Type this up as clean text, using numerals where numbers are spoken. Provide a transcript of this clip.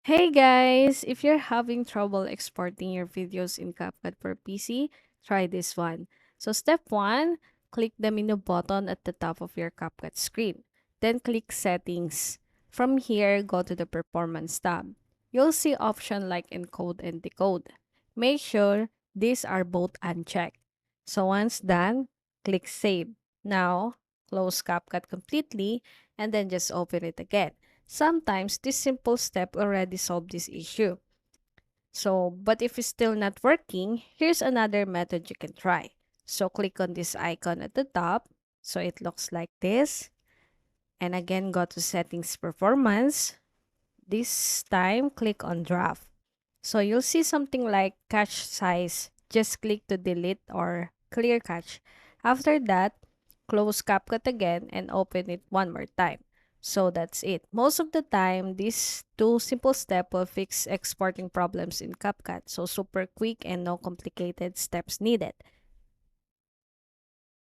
Hey guys! If you're having trouble exporting your videos in CapCut for PC, try this one. So step 1, click the menu button at the top of your CapCut screen. Then click Settings. From here, go to the Performance tab. You'll see options like Encode and Decode. Make sure these are both unchecked. So once done, click Save. Now, close CapCut completely and then just open it again. Sometimes this simple step already solved this issue. But if it's still not working, here's another method you can try. So click on this icon at the top. So it looks like this. And again, go to Settings Performance. This time, click on Draft. So you'll see something like cache size. Just click to delete or clear cache. After that, close CapCut again and open it one more time. So that's it. Most of the time, these two simple steps will fix exporting problems in CapCut. So super quick and no complicated steps needed.